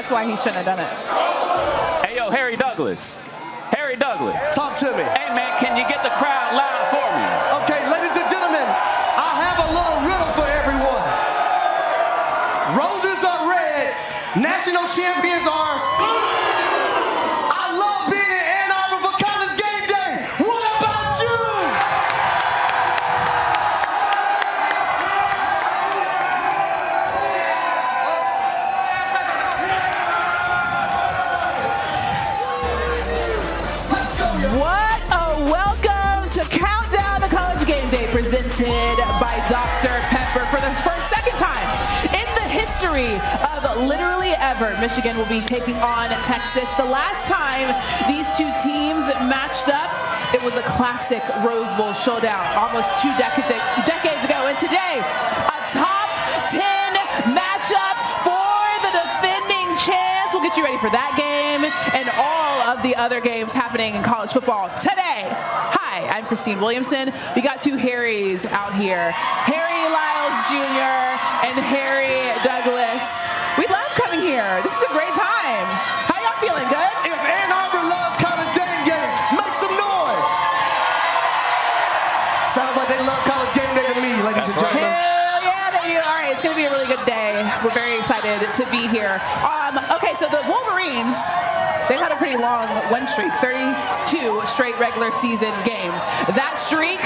That's why he shouldn't have done it. Hey, yo, Harry Douglas. Harry Douglas. Talk to me. Hey, man, can you get the crowd loud for me? Okay, ladies and gentlemen, I have a little riddle for everyone. Roses are red. National champions are blue. I love being in Ann Arbor for college game day. What about you? Let's go, y'all. What a welcome to Countdown to College Game Day, presented by Dr. Pepper for the second time in the history of literally ever. Michigan will be taking on Texas. The last time these two teams matched up, it was a classic Rose Bowl showdown almost 2 decades ago. And today, a top 10 matchup for the defending champs. We'll get you ready for that game and all of the other games happening in college football today. Hi, I'm Christine Williamson. We got two Harrys out here. Harry Lyles Jr. and Harry Douglas. We love coming here. This is a great time. How y'all feeling? Good? If Ann Arbor loves college game, make some noise. Sounds like they love college game day to me, ladies and gentlemen. Hell yeah, they do. All right, it's going to be a really good day. We're very excited to be here. Okay, so the Wolverines, they've had a pretty long win streak, 32 straight regular season games. That streak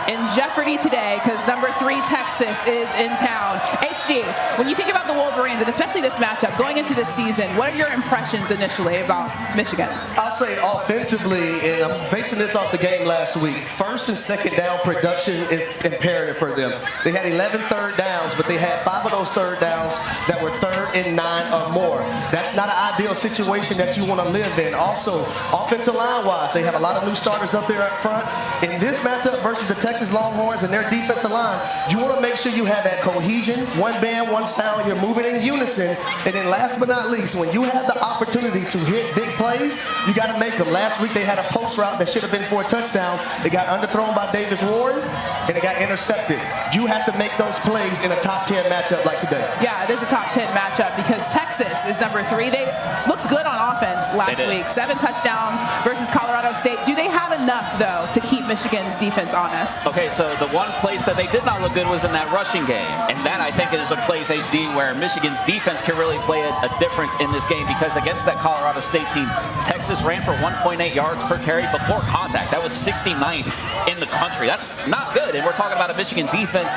in jeopardy today because number 3 Texas is in town. HD, when you think about the Wolverines, and especially this matchup, going into this season, what are your impressions initially about Michigan? I'll say offensively, and I'm basing this off the game last week, first and second down production is imperative for them. They had 11 third downs, but they had 5 of those third downs that were 3rd and 9 or more. That's not an ideal situation that you want to live in. Also, offensive line-wise, they have a lot of new starters up there up front. In this matchup versus the Texas Longhorns and their defensive line, you want to make sure you have that cohesion, one band, one sound, you're moving in unison. And then last but not least, when you have the opportunity to hit big plays, you got to make them. Last week they had a post route that should have been for a touchdown. It got underthrown by Davis Ward, and it got intercepted. You have to make those plays in a top 10 matchup like today. Yeah, it is a top 10 matchup because Texas is number 3. They looked good on offense last week. 7 touchdowns versus Colorado State. Do they have enough, though, to keep Michigan's defense honest? Okay, so the one place that they did not look good was in that rushing game. And that, I think, is a place, HD, where Michigan's defense can really play a difference in this game because against that Colorado State team, Texas ran for 1.8 yards per carry before contact. That was 69th in the country. That's not good. And we're talking about a Michigan defense,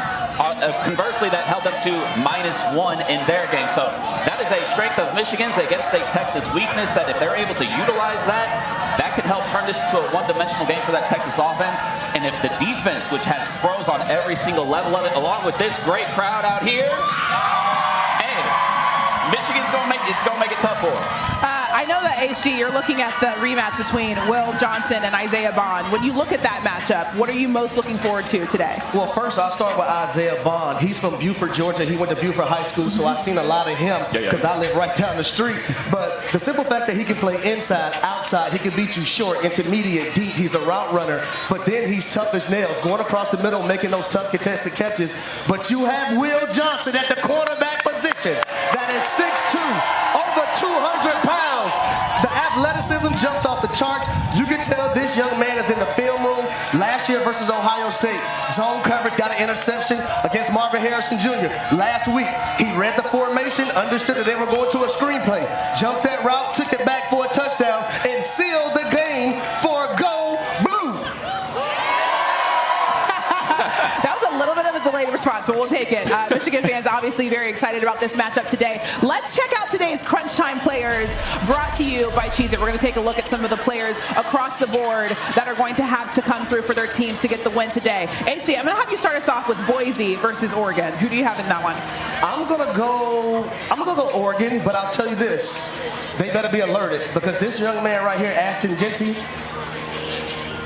conversely, that held them to -1 in their game. So that is a strength of Michigan's against a Texas weakness that if they're able to utilize that, that could help turn this into a one-dimensional game for that Texas offense. And if the defense, which has pros on every single level of it, along with this great crowd out here, hey, Michigan's gonna make it tough for them. I know that, HG, you're looking at the rematch between Will Johnson and Isaiah Bond. When you look at that matchup, what are you most looking forward to today? Well, first, I'll start with Isaiah Bond. He's from Buford, Georgia. He went to Buford High School, so I've seen a lot of him because I live right down the street. But the simple fact that he can play inside, outside, he can beat you short, intermediate, deep. He's a route runner, but then he's tough as nails, going across the middle, making those tough contested catches. But you have Will Johnson at the cornerback position that is 6'2", over 200 pounds. The athleticism jumps off the charts. You can tell this young man is in the film room. Last year versus Ohio State, zone coverage, got an interception against Marvin Harrison Jr. Last week, he read the formation, understood that they were going to a screenplay, jumped that route, took it back for a touchdown, and sealed the game for a Go Blue. That was a little bit of a delayed response, but we'll take it. Michigan fans obviously very excited about this matchup today. Let's check out today's Crunch Time players brought to you by Cheez-It. We're going to take a look at some of the players across the board that are going to have to come through for their teams to get the win today. HC, I'm going to have you start us off with Boise versus Oregon. Who do you have in that one? I'm gonna go Oregon, but I'll tell you this. They better be alerted because this young man right here, Ashton Genty,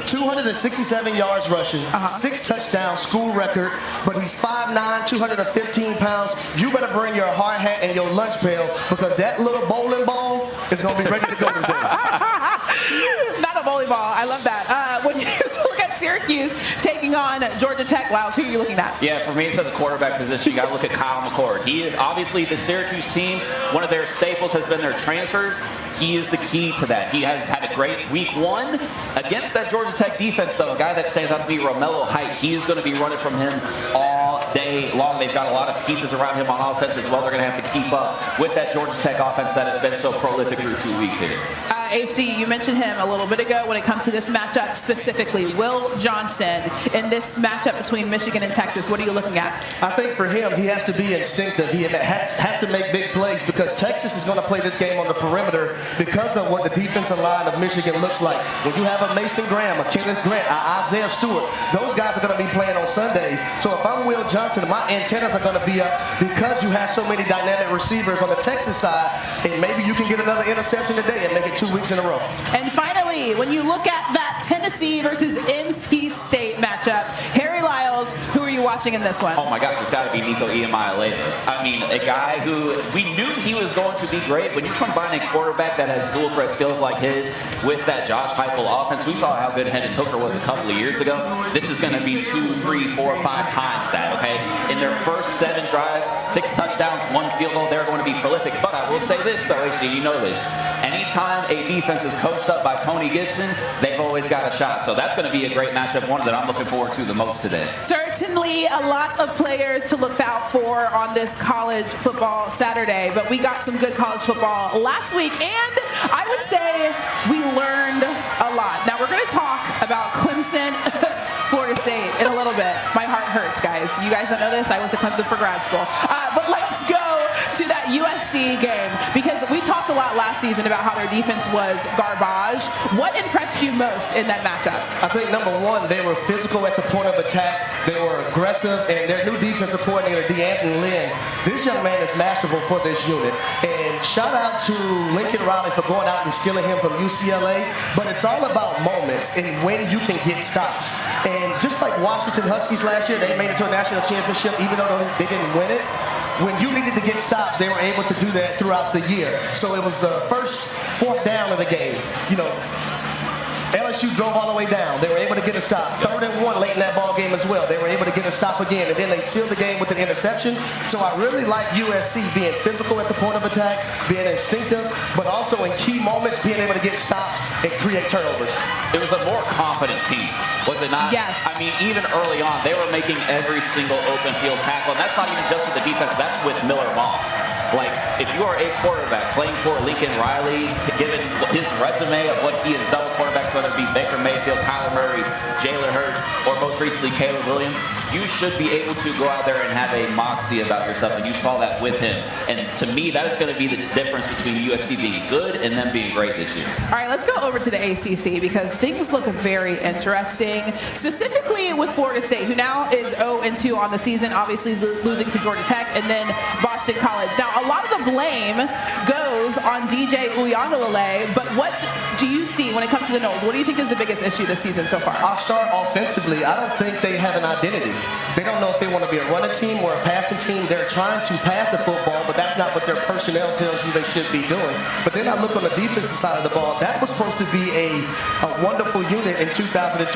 267 yards rushing, 6 touchdowns, school record, but he's 5'9", 215 pounds. You better bring your hard hat and your lunch pail because that little bowling ball is going to be ready to go today. Not a bowling ball. I love that. When you look at Syracuse Syracuse taking on Georgia Tech. Lyles, who are you looking at? Yeah, for me, it's at the quarterback position. You got to look at Kyle McCord. He is obviously the Syracuse team. One of their staples has been their transfers. He is the key to that. He has had a great week one against that Georgia Tech defense, though. A guy that stands out to be Romello Height. He is going to be running from him all day long. They've got a lot of pieces around him on offense as well. They're going to have to keep up with that Georgia Tech offense that has been so prolific through 2 weeks here. HD, you mentioned him a little bit ago when it comes to this matchup specifically. Will Johnson in this matchup between Michigan and Texas, what are you looking at? I think for him, he has to be instinctive. He has to make big plays because Texas is going to play this game on the perimeter because of what the defensive line of Michigan looks like. When you have a Mason Graham, a Kenneth Grant, a Isaiah Stewart, those guys are going to be playing on Sundays. So if I'm Will Johnson, my antennas are going to be up because you have so many dynamic receivers on the Texas side, and maybe you can get another interception today and make it 2 weeks in a row. And finally, when you look at that Tennessee versus NC State matchup, Harry Lyles, who are you watching in this one? Oh my gosh, it's got to be Nico Iamaleava. I mean, a guy who we knew he was going to be great. When you combine a quarterback that has dual threat skills like his with that Josh Heupel offense, we saw how good Hendon Hooker was a couple of years ago. This is going to be 2, 3, 4, 5 times that, okay? In their first 7 drives, 6 touchdowns, 1 field goal, they're going to be prolific. But I will say this, though, HD, you know this. Anytime a defense is coached up by Tony Gibson, they've always got a shot. So that's going to be a great matchup, one that I'm looking forward to the most today. Certainly a lot of players to look out for on this college football Saturday, but we got some good college football last week, and I would say we learned a lot. Now we're going to talk about Clemson, Florida State in a little bit. My heart hurts, guys. You guys don't know this. I went to Clemson for grad school. But let's go to that USC game because we talked a lot last season about how their defense was garbage. What impressed you most in that matchup? I think number one, they were physical at the point of attack. They were aggressive, and their new defensive coordinator, DeAnthony Lynn, this young man is masterful for this unit. And shout out to Lincoln Riley for going out and stealing him from UCLA. But it's all about moments and when you can get stops. And just like Washington Huskies last year, they made it to a national championship, even though they didn't win it. When you needed to get stops, they were able to do that throughout the year. So it was the first 4th down of the game. You know, LSU drove all the way down. They were able to get a stop. 3rd and 1 late in that ball game as well. They were able to get a stop again, and then they sealed the game with an interception. So I really like USC being physical at the point of attack, being instinctive, but also in key moments being able to get stops and create turnovers. It was a more confident team, was it not? Yes. I mean, even early on, they were making every single open field tackle, and that's not even just with the defense. That's with Miller Moss. Like, if you are a quarterback playing for Lincoln Riley, given his resume of what he has done with quarterbacks, whether it be Baker Mayfield, Kyler Murray, Jalen Hurts, or most recently Caleb Williams, you should be able to go out there and have a moxie about yourself, and you saw that with him. And to me, that is going to be the difference between USC being good and them being great this year. All right, let's go over to the ACC because things look very interesting, specifically with Florida State, who now is 0-2 on the season, obviously losing to Georgia Tech and then Boston College. Now, a lot of the blame goes on DJ Uiagalelei, but what do you see when it comes to the Noles? What do you think is the biggest issue this season so far? I'll start offensively. I don't think they have an identity. They don't know if they want to be a running team or a passing team. They're trying to pass the football, but that's not what their personnel tells you they should be doing. But then I look on the defensive side of the ball. That was supposed to be a wonderful unit in 2024.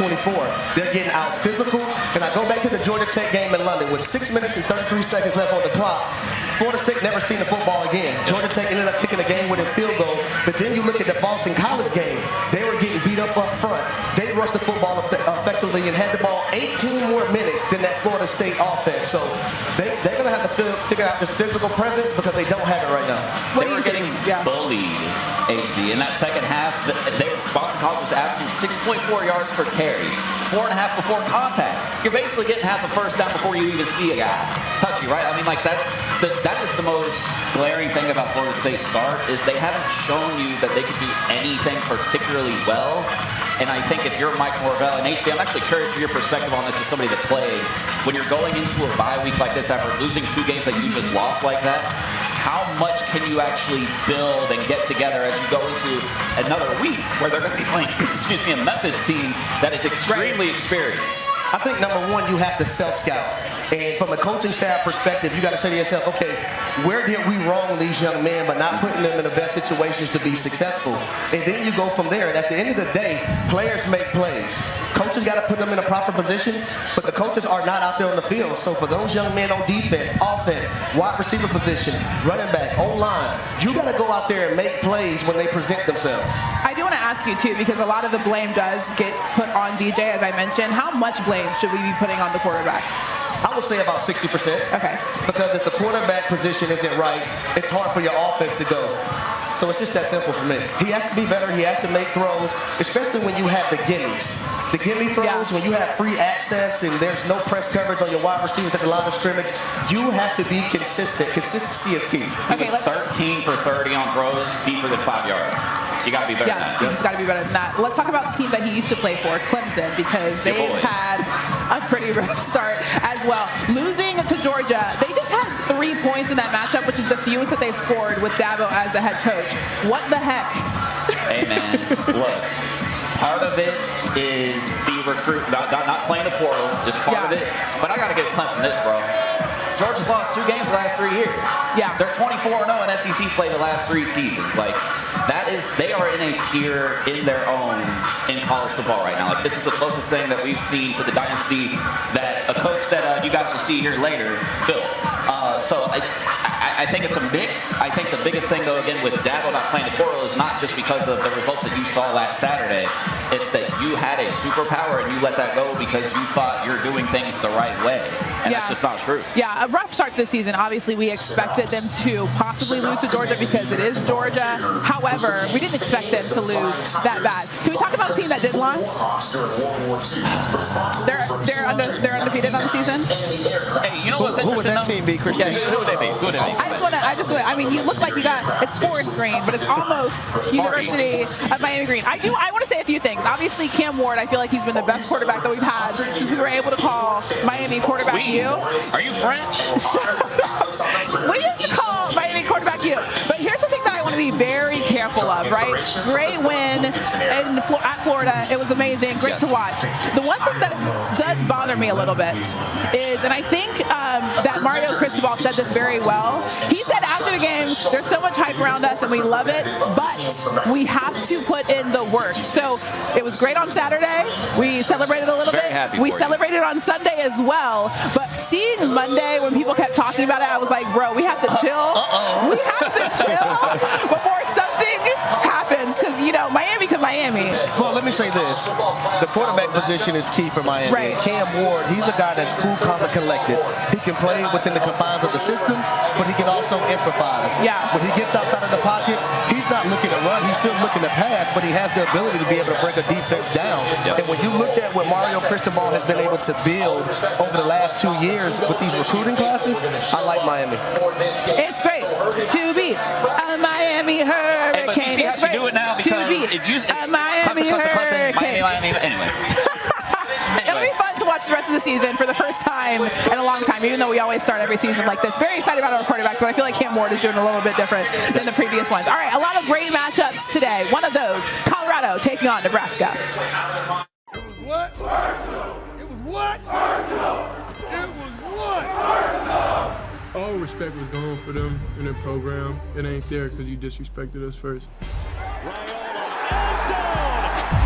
They're getting out physical. And I go back to the Georgia Tech game in London with 6 minutes and 33 seconds left on the clock. Florida State never seen the football again. Georgia Tech ended up kicking a game-winning field goal. But then you look at the Boston College game. They were getting beat up front. They rushed the football effectively and had the ball 18 more minutes than that Florida State offense. So they're going to have to figure out this physical presence because they don't have it right now. They were getting bullied, HD. In that second half, Boston College was averaging 6.4 yards per carry, 4.5 before contact. You're basically getting half a first down before you even see a guy touch you, right? I mean, like, that is the most glaring thing about Florida State's start is they haven't shown you that they can do anything particularly well. And I think if you're Mike Norvell and HD, I'm actually curious for your perspective on this as somebody that played. When you're going into a bye week like this after losing 2 games that you just lost like that, how much can you actually build and get together as you go into another week where they're going to be playing, a Memphis team that is extremely experienced? I think number one, you have to self-scout. And from a coaching staff perspective, you got to say to yourself, okay, where did we wrong these young men by not putting them in the best situations to be successful? And then you go from there. And at the end of the day, players make plays. Coaches got to put them in the proper positions, but the coaches are not out there on the field. So for those young men on defense, offense, wide receiver position, running back, O-line, you got to go out there and make plays when they present themselves. I do want to ask you, too, because a lot of the blame does get put on DJ, as I mentioned. How much blame should we be putting on the quarterback? I would say about 60%. Okay. Because if the quarterback position isn't right, it's hard for your offense to go. So it's just that simple for me. He has to be better. He has to make throws, especially when you have the gimmies. The gimme throws, when you have free access and there's no press coverage on your wide receivers at the line of scrimmage, you have to be consistent. Consistency is key. He was 13 for 30 on throws deeper than 5 yards. You got to be better than that. He's got to be better than that. Let's talk about the team that he used to play for, Clemson, because they've had a pretty rough start as well. Losing to Georgia, they just had 3 points in that matchup, which is the fewest that they've scored with Dabo as the head coach. What the heck? Hey, man, look. Part of it is the recruit, not playing the portal, just part of it. But I got to give Clemson this, bro. Georgia's lost 2 games the last 3 years. Yeah. They're 24-0 in SEC play the last 3 seasons. Like, they are in a tier in their own in college football right now. Like, this is the closest thing that we've seen to the dynasty that a coach that you guys will see here later built. So I think it's a mix. I think the biggest thing, though, again, with Dabo not playing the portal is not just because of the results that you saw last Saturday. It's that you had a superpower and you let that go because you thought you're doing things the right way. And that's just not true. Yeah, a rough start this season. Obviously, we expected them to possibly lose to Georgia because it is Georgia. However, we didn't expect them to lose that bad. Can we talk about a team that didn't lose? They're undefeated on the season. Hey, you know what's interesting? Who would that team be, Christine? Yeah, who would they be? I mean, you look like you got, it's forest green, but it's almost University of Miami green. I want to say a few things. Obviously, Cam Ward, I feel like he's been the best quarterback that we've had since we were able to call Miami quarterback U. Are you French? We used to call Miami quarterback U. But here's the thing that I want to be very careful of, right? Great win at Florida. It was amazing. Great to watch. The one thing that does bother me a little bit is, and I think that Mario Cristobal said this very well. He said after the game, there's so much hype around us and we love it, but we have to put in the work. So it was great on Saturday. We celebrated a little bit. We celebrated on Sunday as well. But seeing Monday when people kept talking about it, I was like, bro, we have to chill. We have to chill before something happens. Because, you know, Miami to Miami. Well, let me say this. The quarterback position is key for Miami. Right. Cam Ward, he's a guy that's cool, calm, and collected. He can play within the confines of the system, but he can also improvise. Yeah. When he gets outside of the pocket, he's not looking to run. He's still looking to pass, but he has the ability to be able to break a defense down. And when you look at what Mario Cristobal has been able to build over the last 2 years with these recruiting classes, I like Miami. It's great to be a Miami Hurricane. But you see how she do it now because if you a Miami Hurricane. Miami, anyway. It'll be fun to watch the rest of the season for the first time in a long time, even though we always start every season like this. Very excited about our quarterbacks, but I feel like Cam Ward is doing a little bit different than the previous ones. All right, a lot of great matchups today. One of those, Colorado taking on Nebraska. It was what? Arsenal. It was what? Arsenal. It was what? Arsenal. All respect was gone for them in their program. It ain't there because you disrespected us first.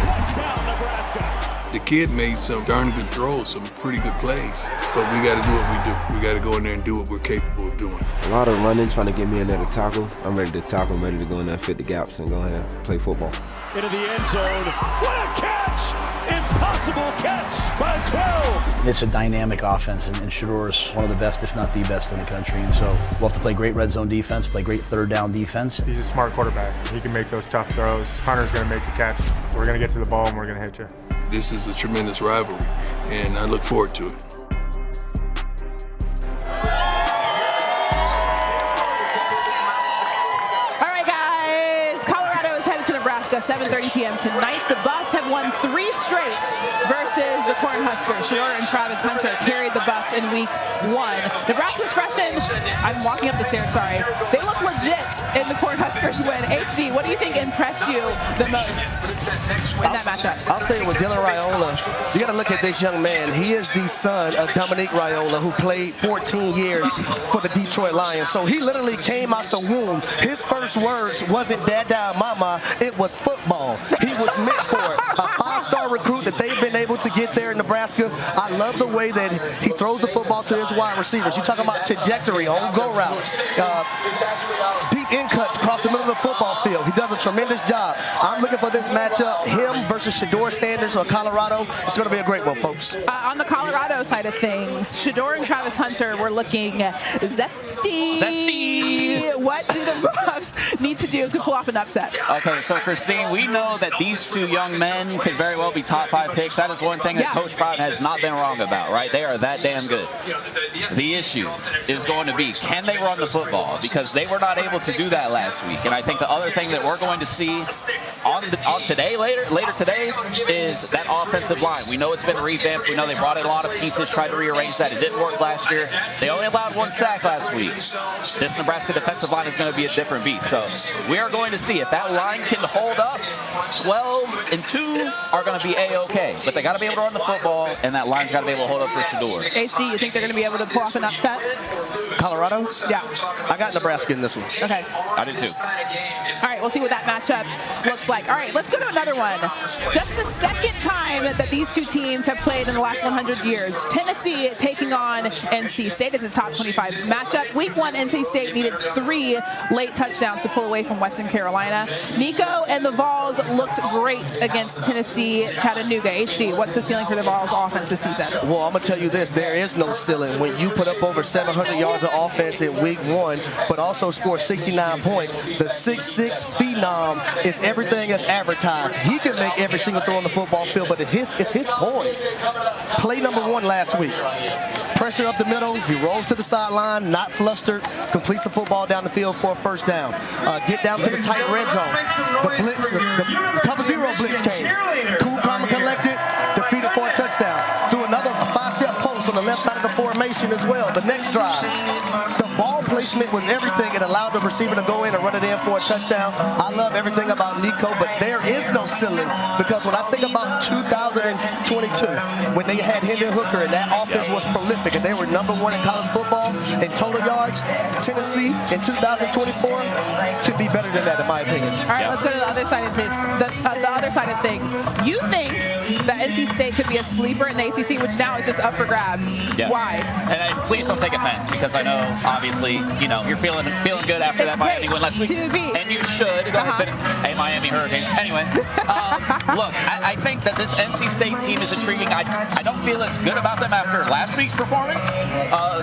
Touchdown, Nebraska. The kid made some darn good throws, some pretty good plays. But we got to do what we do. We got to go in there and do what we're capable of doing. A lot of running, trying to get me in there to tackle. I'm ready to tackle. I'm ready to go in there and fit the gaps and go ahead and play football. Into the end zone. What a catch! Impossible catch by 12. It's a dynamic offense, and Shedeur is one of the best, if not the best in the country. And so we'll have to play great red zone defense, play great third down defense. He's a smart quarterback. He can make those tough throws. Hunter's going to make the catch. We're going to get to the ball, and we're going to hit you. This is a tremendous rivalry, and I look forward to it. All right, guys. Colorado is headed to Nebraska, 7:30 p.m. tonight. The Buffs have won 3 straight versus the Cornhuskers. Shedeur and Travis Hunter carried the Buffs in week 1. Nebraska's freshmen, I'm walking up the stairs, sorry. They look legit. legit in the Cornhuskers win. HD, what do you think impressed you the most in that matchup? I'll say it with Dylan Raiola. You got to look at this young man. He is the son of Dominique Raiola, who played 14 years for the Detroit Lions. So he literally came out the womb. His first words wasn't dada mama, it was football. He was meant for it. A 5-star recruit that they've been able to get there in Nebraska. I love the way that he throws the football to his wide receivers. You talk about trajectory on go routes, deep in cuts across the middle of the football field. He does a tremendous job. I'm looking for this matchup, him versus Shedeur Sanders of Colorado. It's going to be a great one, folks. On the Colorado side of things, Shedeur and Travis Hunter were looking zesty. What do the Buffs need to do to pull off an upset? Okay, so Christine, we know that these two young men could very well be top 5 picks. That is one thing that Coach Prime has not been wrong about, right? They are that damn good. The issue is going to be, can they run the football? Because they were not able to do that last week. And I think the other thing that we're going to see on today, later today, is that offensive line. We know it's been revamped. We know they brought in a lot of pieces, tried to rearrange that. It didn't work last year. They only allowed 1 sack last week. This Nebraska defensive line is going to be a different beast. So we are going to see if that line can hold up. 12 and 2 are going to be A-okay. But they got to be able to run the football, and that line's got to be able to hold up for Shedeur. HD, you think they're going to be able to pull off an upset? Colorado? Yeah. I got Nebraska in this one. Okay. I did too. All right, we'll see what that matchup looks like. All right, let's go to another one. Just the second time that these two teams have played in the last 100 years. Tennessee taking on NC State. It's a top 25 matchup. Week 1, NC State needed 3 late touchdowns to pull away from Western Carolina. Nico and the Vols looked great against Tennessee Chattanooga. HD, what's the ceiling for the Vols offense this season? Well, I'm going to tell you this. There is no ceiling. When you put up over 700 yards of offense in week 1, but also score 69 points, the 6'6" phenom is everything as advertised. He can make every single throw on the football field, but it's his poise. Play number 1 last week. Pressure up the middle. He rolls to the sideline, not flustered, completes the football down the field for a first down. Get down to the tight red zone. The blitz, the cover 0 blitz came. Cool, calm, and collected. Defeated for a touchdown. Threw another 5-step post on the left side of the formation as well. The next drive. The ball placement was everything. It allowed the receiver to go in and run it in for a touchdown. I love everything about Nico, but there is no ceiling, because when I think about 2022, when they had Hendon Hooker and that offense was prolific and they were number 1 in college football in total yards, Tennessee in 2024 should be better than that, in my opinion. All right, let's go to the other side of this. The other side of things. You think that NC State could be a sleeper in the ACC, which now is just up for grabs. Yes. Why? And please don't take offense, because I know, obviously, you know, you're feeling good after that Miami win last week. And you should. Go ahead and finish. Hey, Miami Hurricanes. Anyway, look, I think that this NC State team is intriguing. I don't feel as good about them after last week's performance.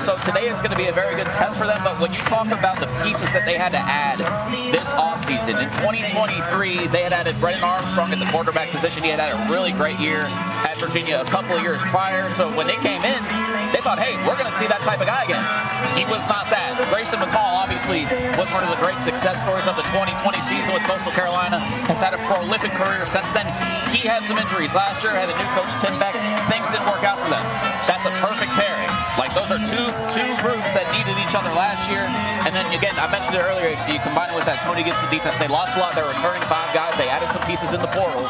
So today is going to be a very good test for them. But when you talk about the pieces that they had to add this offseason, in 2023, they had added Brennan Armstrong at the quarterback position. He had a really great year at Virginia a couple of years prior. So when they came in, they thought, hey, we're going to see that type of guy again. He was not that. Grayson McCall obviously was one of the great success stories of the 2020 season with Coastal Carolina. Has had a prolific career since then. He had some injuries last year, had a new coach, Tim Beck. Things didn't work out for them. That's a perfect pairing. Like, those are two groups that needed each other last year. And then, again, I mentioned it earlier, so you combine it with that Tony Gibson defense. They lost a lot. They're returning 5 guys. They added some pieces in the portal.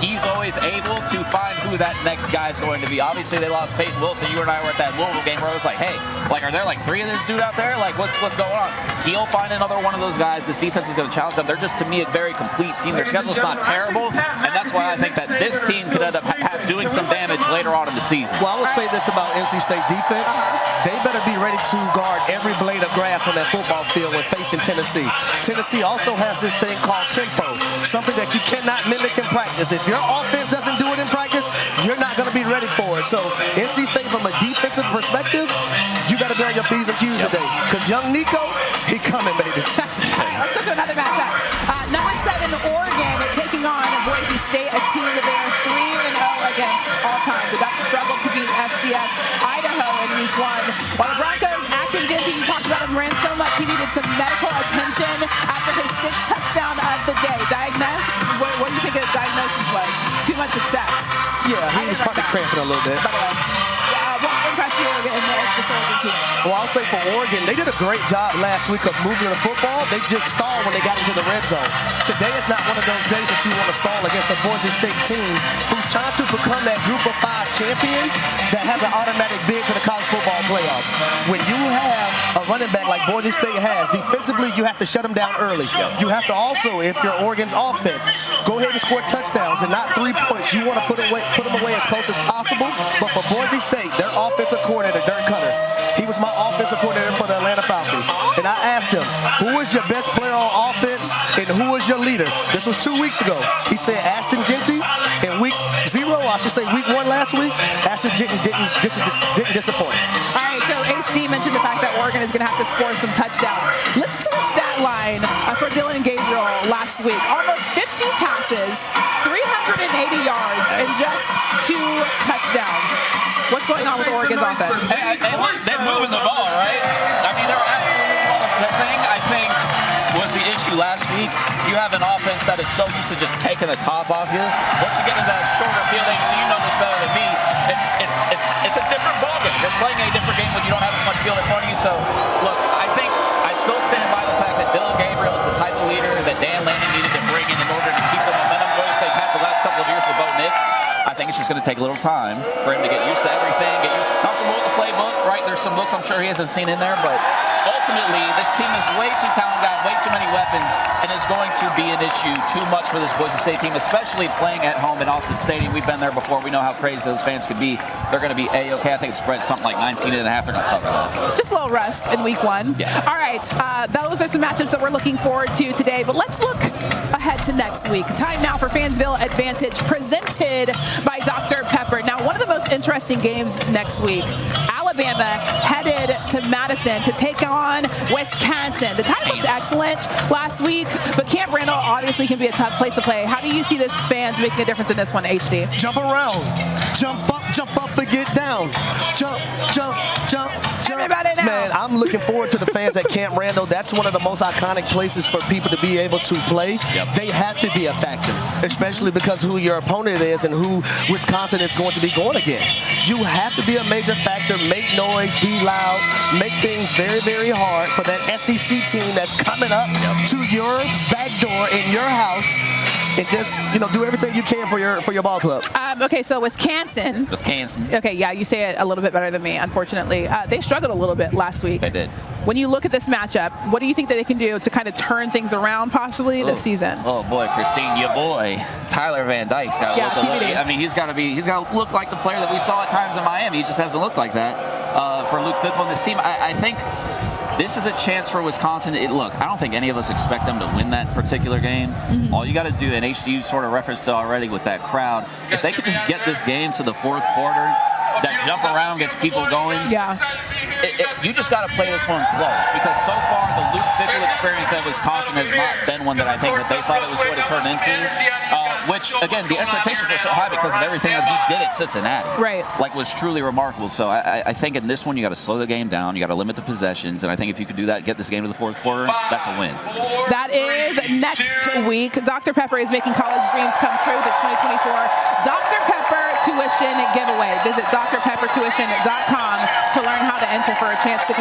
He's always able to find who that next guy is going to be. Obviously, they lost Peyton Wilson. You and I were at that Louisville game where I was like, hey, like, are there like 3 of this dude out there? Like, what's going on? He'll find another one of those guys. This defense is going to challenge them. They're just, to me, a very complete team. Their schedule's not terrible, and that's why I think that this team could end up doing some damage later on in the season. Well, I will say this about NC State's defense. They better be ready to guard every blade of grass on that football field when facing Tennessee. Tennessee also has this thing called tempo, something that you cannot mimic in practice. If your offense doesn't do it in practice, you're not going to be ready for it. So NC State, from a defensive perspective, you got to be on your P's and Q's today, because young Nico, he coming, baby. All right, let's go to another matchup. Number 7, Oregon, taking on Boise State, a team that they are 3-0 against all time. The Ducks struggled to beat FCS Idaho in week 1. While the Broncos, acting Dinty, you talked about him, ran so much he needed some medical attention after his 6th touchdown of the day. Diagnosed? What do you think his diagnosis was? Too much success. Yeah, he was probably cramping a little bit. By the way, what impressed you in the this Oregon team? Well, I'll say for Oregon, they did a great job last week of moving the football. They just stalled when they got into the red zone. Today is not one of those days that you want to stall against a Boise State team who's trying to become that Group of 5 champion that has an automatic bid to the college football playoffs. When you have a running back like Boise State has, defensively, you have to shut them down early. You have to also, if you're Oregon's offense, go ahead and score touchdowns and not 3 points. You want to put them away as close as possible. But for Boise State, their offensive coordinator, Dirk Cutter, he was my offensive coordinator for the Atlanta Falcons. And I asked him, who is your best player on offense and who is your leader? This was 2 weeks ago. He said Ashton Jeanty in week 0, I should say week 1 last week. Ashton Jeanty didn't disappoint. All right, so HD mentioned the fact that Oregon is going to have to score some touchdowns. Listen to the stat line for Dillon Gabriel last week. Almost 50 passes, 380 yards, and just 2 touchdowns. What's going on with Oregon's offense? They're moving the ball, right? I mean, they're absolutely moving. The thing, I think, was the issue last week. You have an offense that is so used to just taking the top off you. Once you get into that shorter field, you know this better than me. It's a different ballgame. You're playing a different game when you don't have as much field in front of you. So, look, I still stand by the fact that Dillon Gabriel is the type of leader that Dan Lanning needed to bring in order to keep the momentum going that they've had the last couple of years with Bo Nix. I think it's just going to take a little time for him to get used to everything, get used comfortable with the playbook, right? There's some looks I'm sure he hasn't seen in there, but ultimately, this team is way too talented, got way too many weapons, and is going to be an issue too much for this Boise State team, especially playing at home in Alton Stadium. We've been there before. We know how crazy those fans could be. They're going to be A-okay. I think it spreads something like 19 and a half. They're going to cover that. Just a little rust in week 1. Yeah. All right, those are some matchups that we're looking forward to today, but let's look ahead to next week. Time now for Fansville Advantage, presented by Dr. Pepper. Now, one of the most interesting games next week, Alabama headed to Madison to take on Wisconsin. The tie looked excellent last week, but Camp Randall obviously can be a tough place to play. How do you see this fans making a difference in this one, HD? Jump around. Jump up and get down. Jump. Everybody now. Man, I'm looking forward to the fans at Camp Randall. That's one of the most iconic places for people to be able to play. Yep. They have to be a factor, especially because who your opponent is and who Wisconsin is going to be going against. You have to be a major factor, make noise, be loud, make things very, very hard for that SEC team that's coming up to your back door in your house, and just, do everything you can for your ball club. Okay, so Wisconsin. Okay, yeah, you say it a little bit better than me, unfortunately. They struggled a little bit last week. They did. When you look at this matchup, what do you think that they can do to kind of turn things around possibly this season? Oh boy, Christine, your boy Tyler Van Dyke's got to look. I mean, he's got to look like the player that we saw at times in Miami. He just hasn't looked like that for Luke Fickell and this team. I think this is a chance for Wisconsin. Look, I don't think any of us expect them to win that particular game. Mm-hmm. All you got to do, and HDU sort of referenced to already with that crowd, if they could just get this game to the 4th quarter, that jump around gets people going. Yeah. You just got to play this one close, because so far the Luke Fickell experience at Wisconsin has not been one that I think that they thought it was going to turn into. Which, again, the expectations were so high because of everything that he did at Cincinnati. Right. Was truly remarkable. So I think in this one, you got to slow the game down. You got to limit the possessions. And I think if you could do that, get this game to the 4th quarter, that's a win. That is next week. Dr. Pepper is making college dreams come true with the 2024 Dr. Pepper Tuition Giveaway. Visit drpeppertuition.com to learn how to enter for a chance to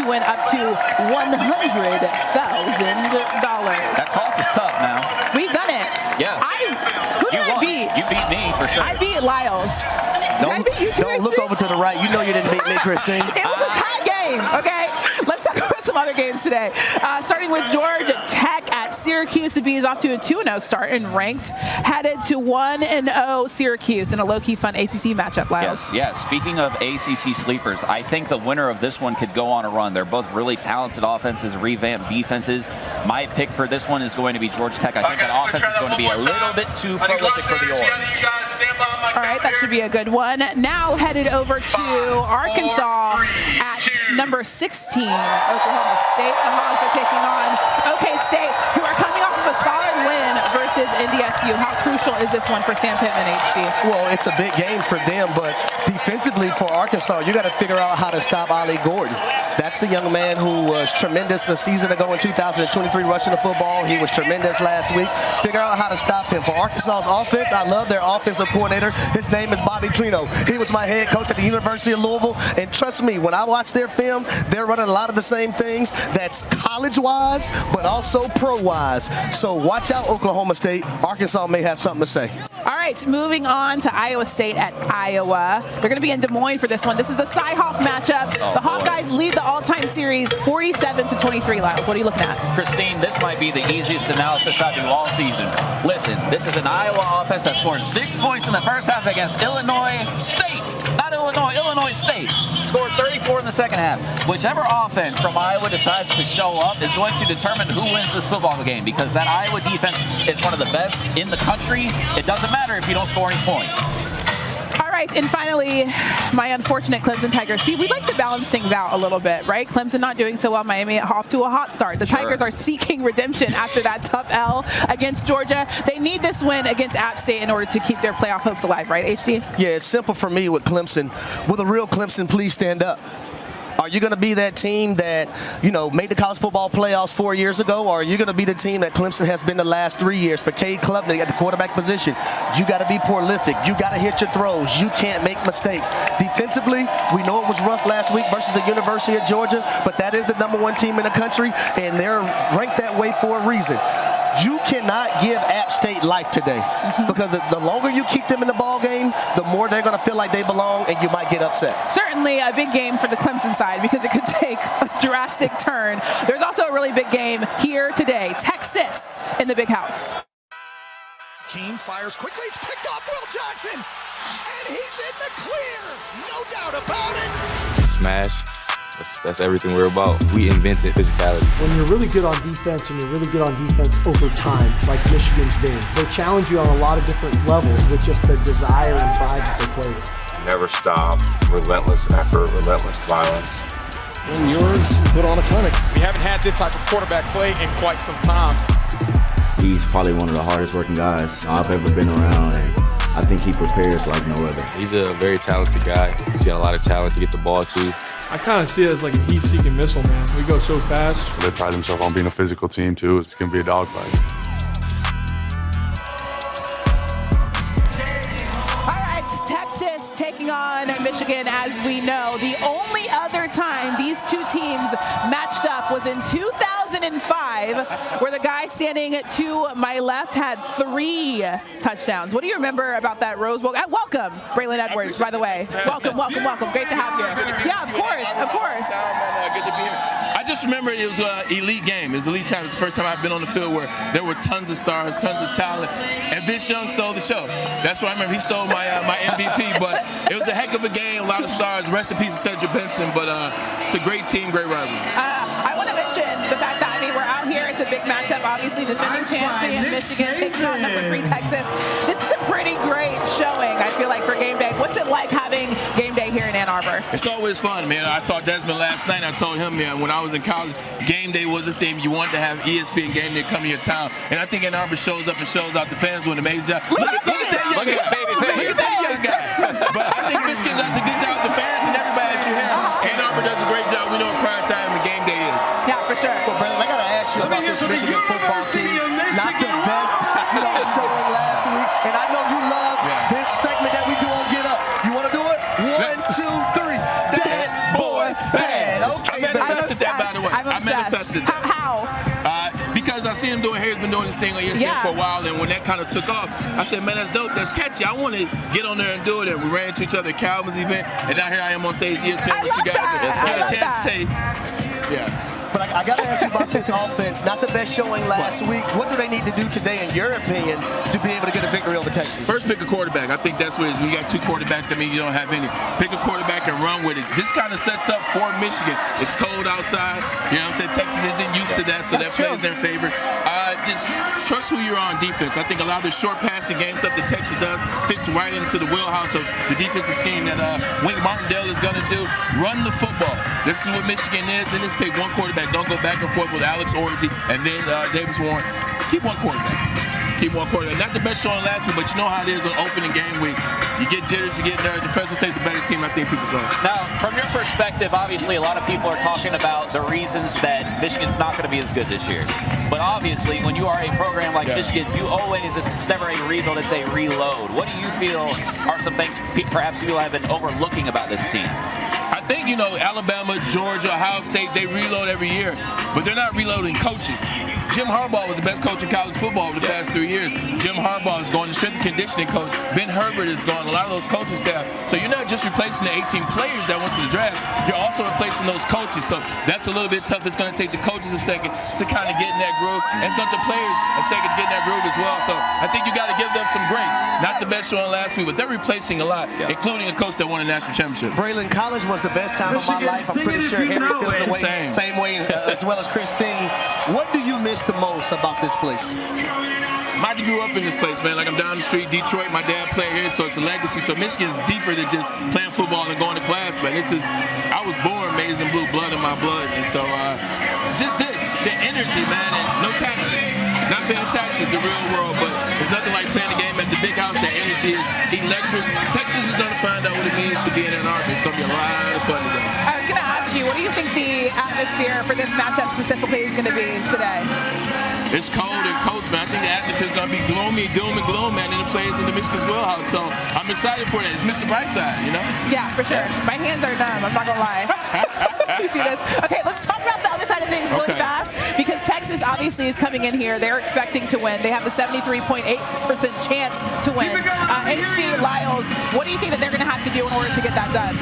win up to $100,000. That toss is tough now. We've done it. Yeah. Who did I beat? You beat me for sure. I beat Lyles. Don't look over to the right. You know you didn't beat me, Christine. It was a tie game, okay? Let's talk about some other games today. Starting with Georgia Tech at Syracuse. The Bees off to a 2-0 start and ranked, headed to 1-0 Syracuse in a low-key fun ACC matchup, Lyles. Yes. Speaking of ACC sleepers, I think the winner of this one could go on a run. They're both really talented offenses, revamped defenses. My pick for this one is going to be Georgia Tech. I think that offense is going to be a little bit too prolific for the Orange. All right, that should be a good one. Now headed over to Arkansas at number 16, Oklahoma State. The Hogs are taking on OK State, who are coming off of a solid win versus NDSU. How crucial crucial is this one for Sam Pittman, HD? Well, it's a big game for them, but defensively for Arkansas, you got to figure out how to stop Ollie Gordon. That's the young man who was tremendous a season ago in 2023 rushing the football. He was tremendous last week. Figure out how to stop him. For Arkansas's offense, I love their offensive coordinator. His name is Bobby Trino. He was my head coach at the University of Louisville, and trust me, when I watch their film, they're running a lot of the same things. That's college-wise, but also pro-wise. So watch out, Oklahoma State. Arkansas may have something to say. All right, moving on to Iowa State at Iowa. They're going to be in Des Moines for this one. This is a Cy-Hawk matchup. The Hawkeyes lead the all-time series 47-23, Lyles. What are you looking at? Christine, this might be the easiest analysis I do all season. Listen, this is an Iowa offense that scored 6 points in the first half against Illinois State. Not Illinois, Illinois State. Scored 34 in the second half. Whichever offense from Iowa decides to show up is going to determine who wins this football game, because that Iowa defense is one of the best in the country. It doesn't matter if you don't score any points. All right, and finally, my unfortunate Clemson Tigers. See, we'd like to balance things out a little bit, right? Clemson not doing so well, Miami off to a hot start. The Tigers are seeking redemption after that tough L against Georgia. They need this win against App State in order to keep their playoff hopes alive, right, HD? Yeah, it's simple for me with Clemson. Will the real Clemson please stand up? Are you going to be that team that, made the college football playoffs 4 years ago? Or are you going to be the team that Clemson has been the last 3 years? For Cade Klubnik at the quarterback position, you got to be prolific. You got to hit your throws. You can't make mistakes. Defensively, we know it was rough last week versus the University of Georgia, but that is the #1 team in the country, and they're ranked that way for a reason. You cannot give App State life today, because the longer you keep them in the ball game, the more they're going to feel like they belong, and you might get upset. Certainly a big game for the Clemson side, because it could take a drastic turn. There's also a really big game here today. Texas in the big house. Keene fires quickly. It's picked off Will Johnson, and he's in the clear. No doubt about it. Smash. That's everything we're about. We invented physicality. When you're really good on defense and you're really good on defense over time, like Michigan's been, they challenge you on a lot of different levels with just the desire and pride that they play. Never stop. Relentless effort, relentless violence. And yours put on a clinic. We haven't had this type of quarterback play in quite some time. He's probably one of the hardest working guys I've ever been around, and I think he prepares like no other. He's a very talented guy. He's got a lot of talent to get the ball to. I kind of see it as like a heat-seeking missile, man. We go so fast. They pride themselves on being a physical team, too. It's going to be a dogfight. All right, Texas taking on Michigan. As we know, the only other time these two teams matched up was in 2005, where the guy standing to my left had 3 touchdowns. What do you remember about that Rose Bowl? Welcome, Braylon Edwards, by the way. Welcome. Great to have you. Yeah, of course. Good to be here. I just remember it was an elite game. It was elite time. It was the first time I've been on the field where there were tons of stars, tons of talent, and Vince Young stole the show. That's what I remember. He stole my MVP, but it was a heck of a game, a lot of stars. Rest in peace to Cedric Benson, but it's a great team, great rivalry. I want to mention the fact that, we're out here. It's a big matchup. Obviously, defending champion Michigan taking on #3 Texas. This is a pretty great showing, I feel like, for game day. What's it like having game day here in Ann Arbor? It's always fun, man. I saw Desmond last night. I told him, man, when I was in college, game day was a thing. You wanted to have ESPN game day come to your town. And I think Ann Arbor shows up and shows out. The fans do an amazing job. Look at that young guy. But I think Michigan does a good job with the fans and everybody as you hear. Ann Arbor does a great job. We know what prime time and game day is. Yeah, for sure. Well, Brandon, I got to ask you about this Michigan football team. Not the best showing last week. And I know you love this segment that we do on Get Up. You want to do it? 1, 2, 3. That boy bad. Okay. I manifested that, by the way. I manifested that. How? Because I see him doing here. He's been doing this thing on ESPN for a while, and when that kind of took off, I said, man, that's dope. That's catchy. I want to get on there and do it. And we ran into each other at Calvin's event, and now here I am on stage ESPN with you guys. I had a chance to say, yeah. But I got to ask you about this offense. Not the best showing last week. What do they need to do today, in your opinion, to be able to get a victory over Texas? First, pick a quarterback. I think that's what it is. We got 2 quarterbacks. That means you don't have any. Pick a quarterback and run with it. This kind of sets up for Michigan. It's cold outside. You know what I'm saying? Texas isn't used to that, so that plays their favor. Just trust who you're on defense. I think a lot of the short passing game stuff that Texas does fits right into the wheelhouse of the defensive scheme that Wink Martindale is going to do. Run the football. This is what Michigan is. And just take one quarterback. Don't go back and forth with Alex Orji and then Davis Warren. Keep one quarterback. keep one quarterback. Not the best showing last week, but you know how it is on opening game week. You get jitters, you get nerves. The Fresno State's a better team. I think people go. Now, from your perspective, obviously a lot of people are talking about the reasons that Michigan's not going to be as good this year. But obviously, when you are a program like Michigan, you always, it's never a rebuild, it's a reload. What do you feel are some things perhaps people have been overlooking about this team? I think, Alabama, Georgia, Ohio State, they reload every year, but they're not reloading coaches. Jim Harbaugh was the best coach in college football over the past 3 years. Jim Harbaugh is going, the strength and conditioning coach. Ben Herbert is gone, a lot of those coaching staff. So you're not just replacing the 18 players that went to the draft, you're also replacing those coaches. So that's a little bit tough. It's going to take the coaches a second to kind of get in that groove, and it's going to take the players a second to get in that groove as well. So I think you got to give them some grace. Not the best showing last week, but they're replacing a lot, including a coach that won a national championship. Braylon, college was the best time of my life. I'm pretty sure Henry feels the same way as well as Christine. What do you miss the most about this place? I grew up in this place, man. Like, I'm down the street, Detroit. My dad played here, so it's a legacy. So Michigan's deeper than just playing football and going to class, man. I was born maize and blue blood in my blood, and so just the energy, man, and no taxes. Not paying taxes, the real world, but it's nothing like playing a game at the big house. The energy is electric. Texas is going to find out what it means to be in Ann Arbor. It's going to be a lot of fun today. I was going to ask you, what do you think the atmosphere for this matchup specifically is going to be today? It's cold and coach, man. I think the atmosphere is going to be gloomy, doom and gloom, man, and it plays in the Michigan's wheelhouse. So I'm excited for it. It's Mr. Brightside, Yeah, for sure. My hands are numb. I'm not going to lie. You see this? Okay, let's talk about the other side of things really fast, because Texas obviously is coming in here. They're expecting to win. They have the 73.8% chance to win. HD, Lyles, what do you think that they're going to have to do in order to get that done?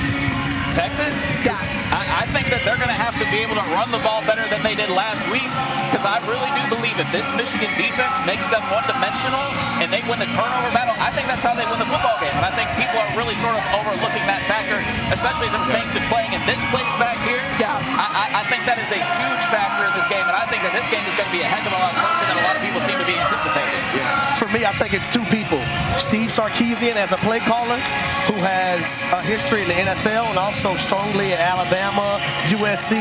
Texas? Yeah. I think that they're going to have to be able to run the ball better than they did last week, because I really do believe if this Michigan defense makes them one-dimensional and they win the turnover battle, I think that's how they win the football game. And I think people are really sort of overlooking that factor, especially as it pertains to playing in this place back here. Yeah. I think that is a huge factor in this game, and I think that this game is going to be a heck of a lot closer than a lot of people seem to be anticipating. For me, I think it's two people. Steve Sarkisian as a play caller, who has a history in the NFL and also strongly in Alabama, USC,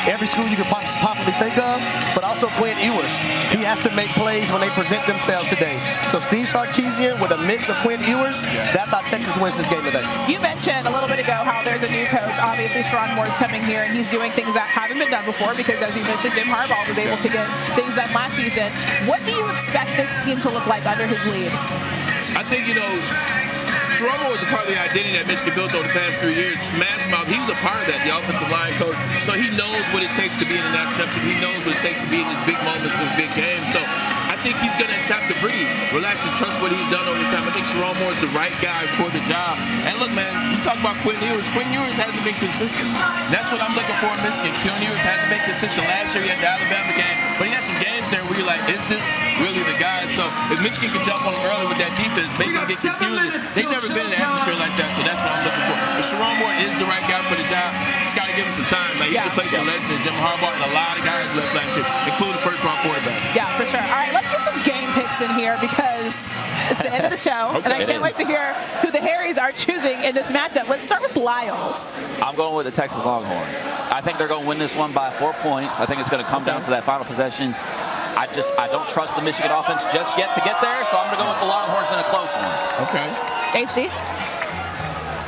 every school you could possibly think of, but also Quinn Ewers. He has to make plays when they present themselves today. So Steve Sarkisian with a mix of Quinn Ewers, that's how Texas wins this game today. You mentioned a little bit ago how there's a new coach. Obviously, Sharon Moore's coming here, and he's doing things that haven't been done before because, as you mentioned, Jim Harbaugh was able to get things done last season. What do you expect this team to look like under his lead? I think, Sharon Moore was a part of the identity that Michigan built over the past 3 years. Smash Mouth, he was a part of that, the offensive line coach. So he knows what it takes to be in the national championship. He knows what it takes to be in these big moments, these big games. So I think he's going to have to breathe, relax, and trust what he's done over time. I think Sharon Moore is the right guy for the job. And look, man, you talk about Quinn Ewers. Quinn Ewers hasn't been consistent. That's what I'm looking for in Michigan. Quinn Ewers hasn't been consistent. Last year he had the Alabama game, but he had some games there where you're like, is this really the guy? So if Michigan can jump on him early with that defense, make them get confusing. They've never been in an atmosphere like that, so that's what I'm looking for. But Sharon Moore is the right guy for the job. Just got to give him some time. Like, he's replacing legend Jim Harbaugh, and a lot of guys left last year, including first-round quarterback. Yeah, for sure. All right, let's get some game picks in here because it's the end of the show, and I can't wait to hear who the Harrys are choosing in this matchup. Let's start with Lyles. I'm going with the Texas Longhorns. I think they're going to win this one by 4 points. I think it's going to come down to that final possession. I don't trust the Michigan offense just yet to get there, so I'm going to go with the Longhorns in a close one. Okay. HD?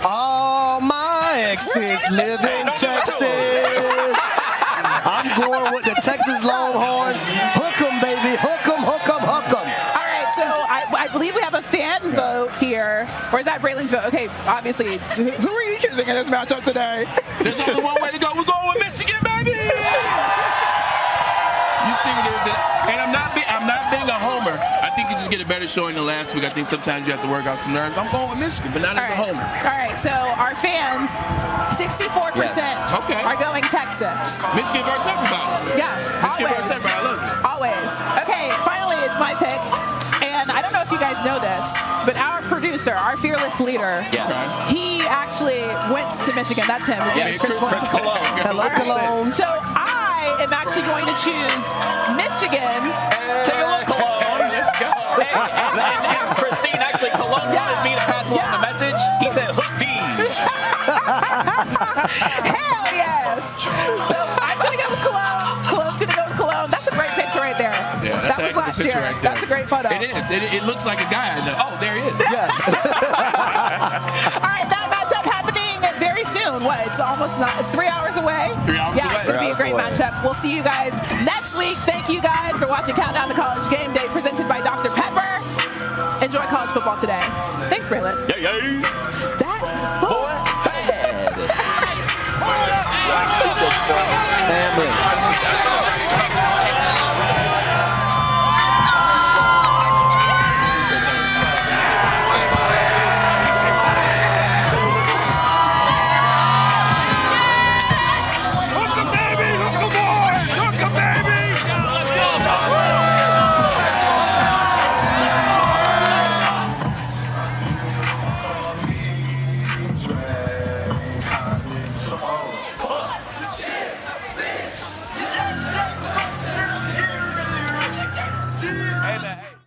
All my exes live in Texas. I'm going with the Texas Longhorns. Hook 'em, baby. Hook 'em, hook 'em, hook 'em. All right, so I believe we have a fan vote here. Or is that Braylon's vote? Okay, obviously. Who are you choosing in this matchup today? There's only one way to go. We're going with Michigan, baby. You see what it is. And I'm not being a homer. I think you just get a better showing than last week. I think sometimes you have to work out some nerves. I'm going with Michigan, but not as a homer. All right, so our fans, 64% are going Texas. Michigan versus everybody. Yeah, Michigan always. versus everybody. I love it. Always. Okay, finally, it's my pick. And I don't know if you guys know this, but our producer, our fearless leader, he actually went to Michigan. That's him. His name is Chris Cologne. Hello, Cologne. So I am actually going to choose Michigan. Take a look, Cologne. Let's go. And Christine, actually, Cologne wanted me to pass along the message. He said, hook these. Hell yes. So I'm going to go with Cologne. Cologne's going to go with Cologne. That's a great picture right there. Yeah, that's that was last year. right there. That's a great photo. It is. It looks like a guy I know. Oh, there he is. Yeah. All right, that matchup happening very soon. What? It's almost 3 hours away. 3 hours away. Yeah, it's going to be a great matchup. We'll see you guys next week. Thank you guys for watching Countdown to College Game Day presented by Dr. Pepper. Enjoy college football today. Thanks, Braylon. Yay! That boy Hey, man. Hey.